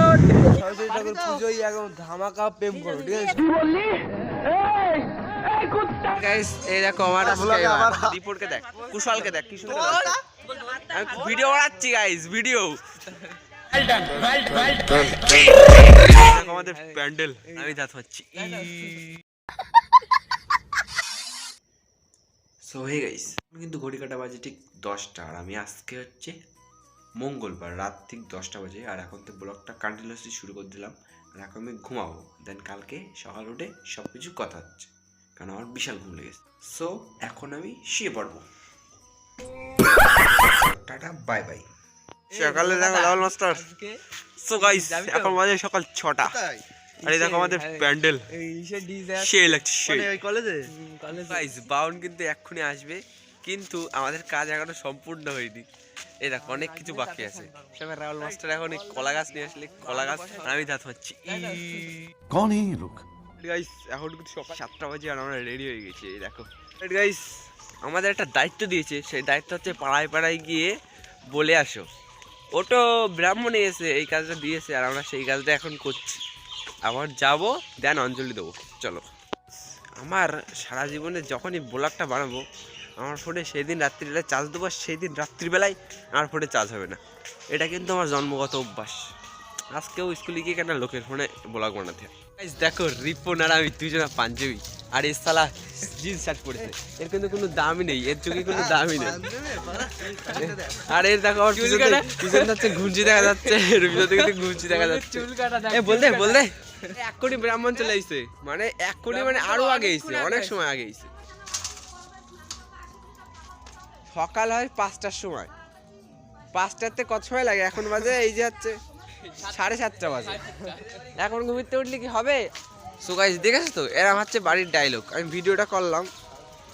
সরস্বতী ঠাকুর পুজোই একদম ধামাকা প্রেম করো, ঠিক আছে? গাইস এই দেখো আমার দীপুরকে দেখ, কুশলকে দেখ, কি সুন্দর আমি ভিডিও বানাচ্ছি গাইস, ভিডিও। আমাদের প্যান্ডেল আমি দাঁত পাচ্ছি। সো হে গাইস, কিন্তু ঘড়ি কাটা বাজে ঠিক 10টা, আর আমি আজকে হচ্ছে মঙ্গলবার রাত ঠিক 10টা বাজে, আর এখন তো ব্লগটা কন্টিনিউয়াসলি শুরু করে দিলাম। আর এখন আমি ঘুমাবো, দেন কালকে সকাল উঠে সব কিছু কথা হচ্ছে, কারণ আমার বিশাল ঘুম লেগেছে। সো এখন আমি শুয়ে পড়বো। Tata bye bye. সকালে দেখো রাহুল মাস্টার। সো গাইস এখন বাজে সকাল 6টা, আর এই দেখো আমাদের প্যান্ডেল সেই লাগছে সেই। কলেজে গাইস বাউন কিন্তু এক্ষুনি আসবে, কিন্তু আমাদের কাজ এখনো সম্পূর্ণ হয়নি। এই দেখো অনেক কিছু বাকি আছে। সবাই রাহুল মাস্টার এখন এই কলা গাছ নিয়ে আসলে কলা গাছ, আর আমি দাঁত পাচ্ছি। कौन है ये लोग? গাইস এখন কিন্তু সকাল 7টা বাজে, আর আমরা রেডি হয়ে গেছি। এই দেখো গাইস আমাদের একটা দায়িত্ব দিয়েছে, সেই দায়িত্ব হচ্ছে পাড়ায় পাড়ায় গিয়ে বলে আসো। ওটো ব্রাহ্মণে এসে এই কাজটা দিয়েছে, আর আমরা সেই কাজটা এখন করছি। আবার যাব, দেন অঞ্জলি দেবো। চলো। আমার সারা জীবনে যখনই ব্লগটা বানাবো, আমার ফোনে সেই দিন রাত্রিবেলায় চার্জ দেবো, সেই দিন রাত্রিবেলায় আমার ফোনে চার্জ হবে না। এটা কিন্তু আমার জন্মগত অভ্যাস। আজকেও স্কুলে গিয়ে কেন লোকের ফোনে ব্লগ বানাতে হয়। দেখো রিপন আর আমি দুজনা পাঞ্জাবি, আর এই সালা জিন্স শার্ট পরেছে। এর কিন্তু কোনো দামই নেই, এর চোখে কোনো দামই নেই। আর এর দেখো আমার পিছনে যাচ্ছে ঘুঞ্চি দেখা যাচ্ছে, এর ভিতর থেকে ঘুঞ্চি দেখা যাচ্ছে। বলতে এক কোটি ব্রাহ্মণ চলে আইছে, মানে এক কোটি মানে আরো আগে আইছে, অনেক সময় আগে আইছে। সকাল হয় 5টার সময়, 5টাতে কত সময় লাগে? এখন বাজে এই যে হচ্ছে 7:30 বাজে। এখন ঘুমিতে উঠলে কি হবে? সো গাইস দেখেছো তো, এরা হচ্ছে বাড়ির ডায়লগ। আমি ভিডিওটা করলাম,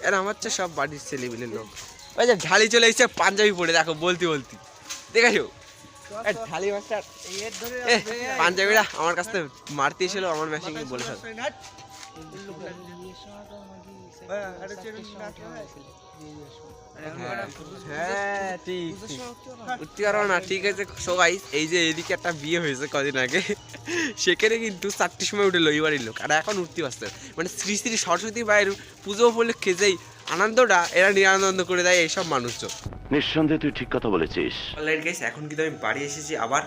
এরা হচ্ছে সব বাড়ির ছেলেপিলের লোক। ওই যে ঢালি চলে এসেছে পাঞ্জাবি পরে, দেখো বলতে দেখেছো ঢালি মাস্টার পাঞ্জাবিরা আমার কাছ থেকে মারতে এসেছিল, আমার মেশিন বলে সব। হ্যাঁ ঠিক উঠতে পারো না, ঠিক আছে। সবাই এই যে এদিকে একটা বিয়ে হয়েছে কদিন আগে, সেখানে কিন্তু 4টির সময় উঠে এই বাড়ির লোক, আর এখন উঠতে পারছে। মানে শ্রী শ্রী সরস্বতী মায়ের পুজো উপলক্ষে যেই আনন্দটা এরা নিরানন্দ করে দেয় এইসব মানুষজন। নিঃসন্দেহে তুই ঠিক কথা বলেছিস। অলরাইট গাইস, এখন কিন্তু আমি বাড়ি এসেছি, আবার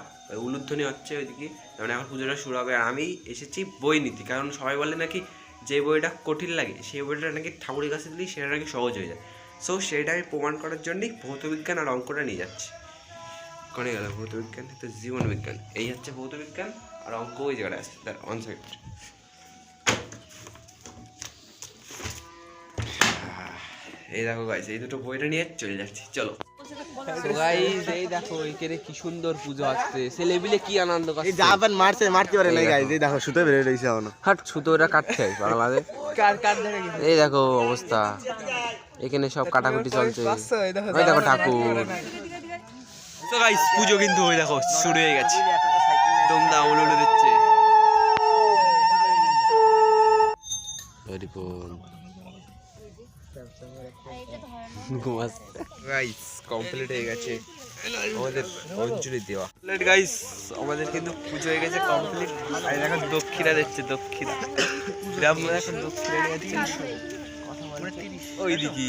উলুধ্বনি হচ্ছে ওইদিকে, মানে এখন পুজোটা শুরু হবে। আর আমি এসেছি বই নিতে, কারণ সবাই বলে নাকি যে বইটা কঠিন লাগে সেই বইটা নাকি ঠাকুরের কাছে দিলেই সেটা নাকি সহজ হয়ে যায়। সো সেটা আমি প্রমাণ করার জন্যই ভৌতবিজ্ঞান আর অঙ্কটা নিয়ে যাচ্ছি। কোনে গেল ভৌতবিজ্ঞান? তো জীবন বিজ্ঞান, এই হচ্ছে ভৌতবিজ্ঞান, আর অঙ্ক ওই জায়গায় আছে, তার অন সাইড। এই দেখো গাইস, এই দুটো বইটা নিয়ে চলে যাচ্ছি, চলো। গাইস এই দেখো এখানে কি সুন্দর পুজো হচ্ছে, ছেলেপিলে কি আনন্দ করছে। এই জাপান মারতে পারে না গাইস, এই দেখো সুতো বের হইছে এখনো। হাট সুতোটা কাটছে বাংলাদেশ। এই দেখো অবস্থা, এখানে সব কাটাকুটি চলছে। ওই দেখো ঠাকুর। তো গাইস পুজো কিন্তু ওই দেখো শুরু হয়ে গেছে, দমদম উলুলু দিচ্ছে। গাইস কমপ্লিট হয়ে গেছে আমাদের অঞ্জলি দেওয়া। গাইস আমাদের কিন্তু পুজো হয়ে গেছে কমপ্লিট। আর এখন দক্ষিণা দিচ্ছে, দক্ষিণা ব্রাহ্মণ এখন দক্ষিণা নিয়ে যাচ্ছে ওই দিকে।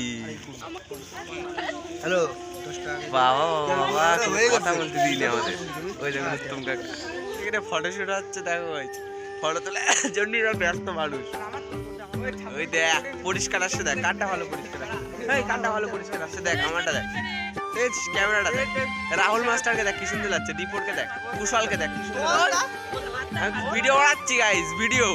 হ্যালো বাবা বাবা কথা বলতে দিইনি আমাদের। ওই দেখো উত্তম কাকা এখানে ফটোশুট হচ্ছে, দেখো গাইস ফটো তোলার জন্য ব্যস্ত মানুষ। ওই দেখ পরিষ্কার আসছে, দেখ কানটা ভালো পরিষ্কার আসছে, এই কানটা ভালো পরিষ্কার আসছে, দেখ আমারটা দেখ, এই ক্যামেরাটা দেখ, রাহুল মাস্টারকে দেখ কি সুন্দর লাগছে, দীপরকে দেখ, কুশলকে দেখ কি সুন্দর লাগছে। আমি ভিডিও বানাচ্ছি গাইস, ভিডিও।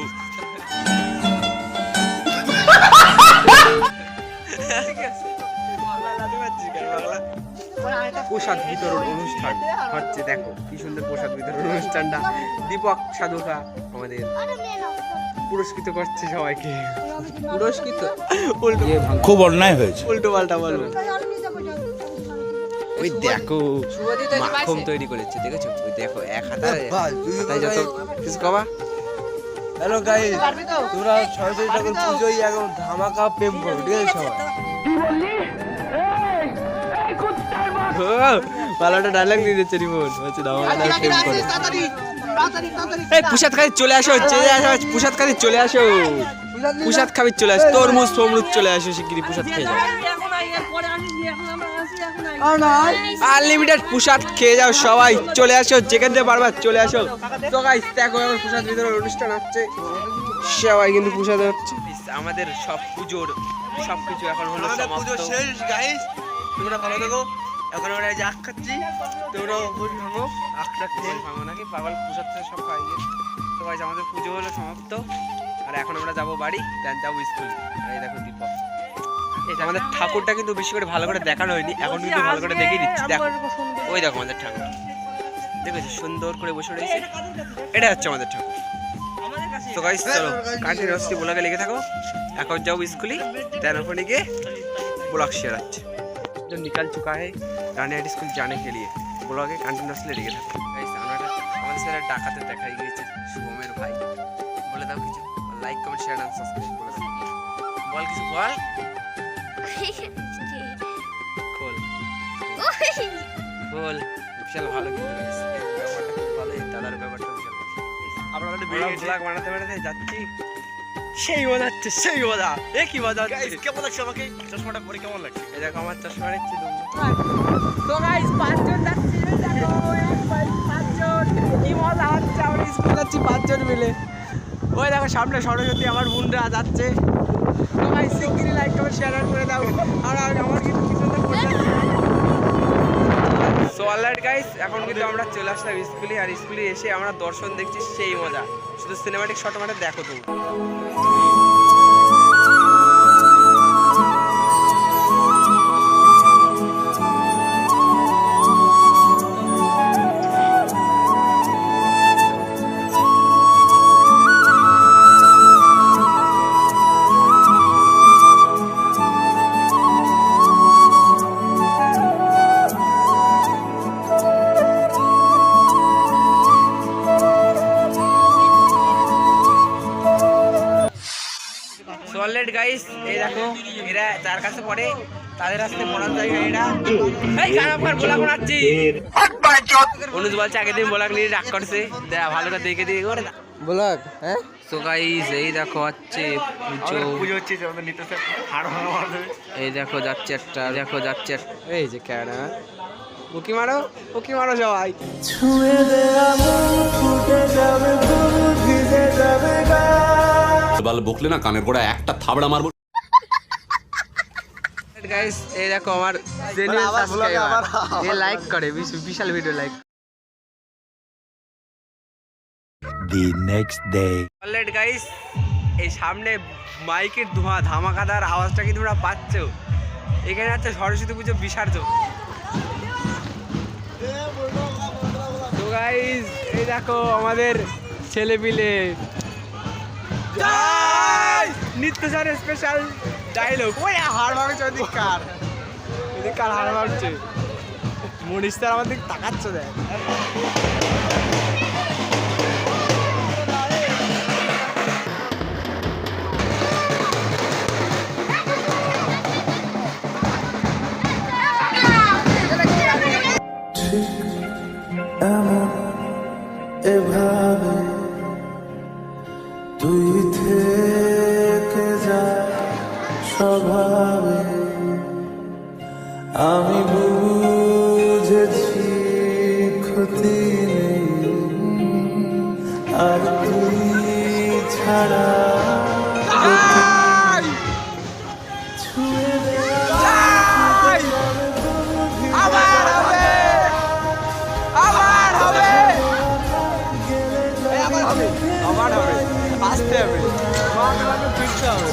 প্রসাদ বিতরণ অনুষ্ঠান হচ্ছে, দেখো কি সুন্দর প্রসাদ বিতরণ অনুষ্ঠানটা। দীপক সাধুকা আমাদের পুরস্কৃত করছে সবাইকে। পুরস্কৃত খুব অন্যায় হয়েছে। উল্টো পাল্টা বলবো। ওই দেখো মাখন তৈরি করেছে, দেখেছো? ওই দেখো এক হাতায় যত কিছু কবা। হ্যালো গাইস, তোমরা সরস্বতী ঠাকুর পুজোই একদম ধামাকা প্রেম করো, ঠিক আছে? সবাই ভালো একটা ডায়লগ দিয়ে দিচ্ছে রিমন, হচ্ছে ধামাকা প্রেম করো। এই প্রসাদ খাবি চলে আসো, প্রসাদ খাবি চলে আসো, প্রসাদ খাবি চলে আসো, তরমুজ ফমরুজ চলে আসো শিগগিরই প্রসাদ খেয়ে যাও। আনলিমিটেড প্রসাদ খেয়ে যাও সবাই, চলে আসো যেখান থেকে পারবা চলে আসো। তো গাইস দেখো এখন প্রসাদ বিতরণ অনুষ্ঠান হচ্ছে, সবাই কিন্তু প্রসাদ হচ্ছে। আমাদের সব পুজোর সবকিছু এখন হলো সমাপ্ত। শেষ গাইস, তোমরা ভালো থেকো। এখন আমরা এই যে আখ খাচ্ছি, তোমরা ভোজ ভাঙো, আখটা খেয়ে ভাঙো নাকি পাগল, প্রসাদ থেকে সব খাই গিয়ে। তো গাইস আমাদের পুজো হলো সমাপ্ত, আর এখন আমরা যাবো বাড়ি, দেন যাবো স্কুল। আর এই দেখো দীপক, এই যে আমাদের ঠাকুরটা কিন্তু বেশি করে ভালো করে দেখানো হয়নি, এখন কিন্তু ভালো করে দেখিয়ে দিচ্ছি। দেখো ওই দেখো আমাদের ঠাকুর, দেখেছি সুন্দর করে বসে রয়েছে, এটা হচ্ছে আমাদের ঠাকুর। তো গাইস চলো কন্টিনিউয়াসলি ব্লগে লেগে থাকো, এখন যাও স্কুলে, देन ওখানে গিয়ে ब्लॉग शेयर হচ্ছে। जो निकल चुका है रानीहाट स्कूल जाने के लिए, ব্লগে কন্টিনিউয়াসলি লেগে থাকো। গাইস আমরা আমাদের স্যার ডাকাতে দেখাই গিয়েছে শুভমের ভাই, বলে দাও কিছু, like comment share and subscribe করে দাও, বল কিছু বল, খোল খোল। বিশাল ভালো কিন্তু গাইস, ব্যাপারটা খুব ভালো, এই দাদার ব্যাপারটা বিশাল ভালো। আমরা ব্লগ বানাতে বানাতে যাচ্ছি, সেই মজা হচ্ছে, সেই মজা। এ কি মজা হচ্ছে, কেমন লাগছে আমাকে চশমাটা পরে, কেমন লাগছে? এই দেখো আমার চশমা নিচ্ছি তো গাইস, পাঁচজন যাচ্ছি, দেখো পাঁচজন, কি মজা হচ্ছে, আমরা স্কুল যাচ্ছি পাঁচজন মিলে। ওই দেখো সামনে সরস্বতী আমার বোনরা যাচ্ছে। তো গাইস শিগগিরই লাইক কমেন্ট শেয়ার করে দাও, আর আমার কিন্তু কিছু তো করতে সো অলরাইট গাইস, এখন কিন্তু আমরা চলে আসলাম স্কুলে, আর স্কুলে এসে আমরা দর্শন দেখছি, সেই মজা। শুধু সিনেমাটিক শট মানে দেখো তুমি। অলরেডি গাইস এই দেখো এরা যার কাছে পড়ে তাদের রাস্তায় পড়ার জায়গা এটা। এই খারাপ কর বলা কোনাচ্ছি, অনুজ বলছে আগের দিন ব্লগ নিয়ে রাগ করছে, দেখা ভালো করে দেখে দিয়ে করে ব্লগ। হ্যাঁ তো গাইস এই দেখো হচ্ছে পুজো হচ্ছে, আমাদের নিতেছে হাড় ভাঙা মারবে। এই দেখো যাচ্ছে একটা, দেখো যাচ্ছে এই যে ক্যাডা উকি মারো, উকি মারো সবাই। বাল বকলে না কানের গোড়া একটা থাবড়া মারবো। গাইস এই দেখো আমার জেনুইন সাবস্ক্রাইবার, এ লাইক করে, বিশাল video like. The next day. Already guys এই সামনে মাইকের ধোঁয়া ধামাকাদার আওয়াজটা কি তোমরা পাচ্ছ? এখানে আছে সরস্বতী পুজো বিসর্জন। তো গাইস এই দেখো আমাদের ছেলে পিলে নিত্য স্যার স্পেশাল ডায়লগ। ওই হাড় ভাঙছে ওদিককার, ওদিককার হাড় ভাঙছে, মনীষ স্যার আমার দিক তাকাচ্ছে দেখ। এভাবে তুই থেকে যা স্বভাবে, আমি বুঝেছি ক্ষতি নেই আর তুই ছাড়া ছুঁয়ে আবার হবে, আসতে হবে, ফিরতে হবে।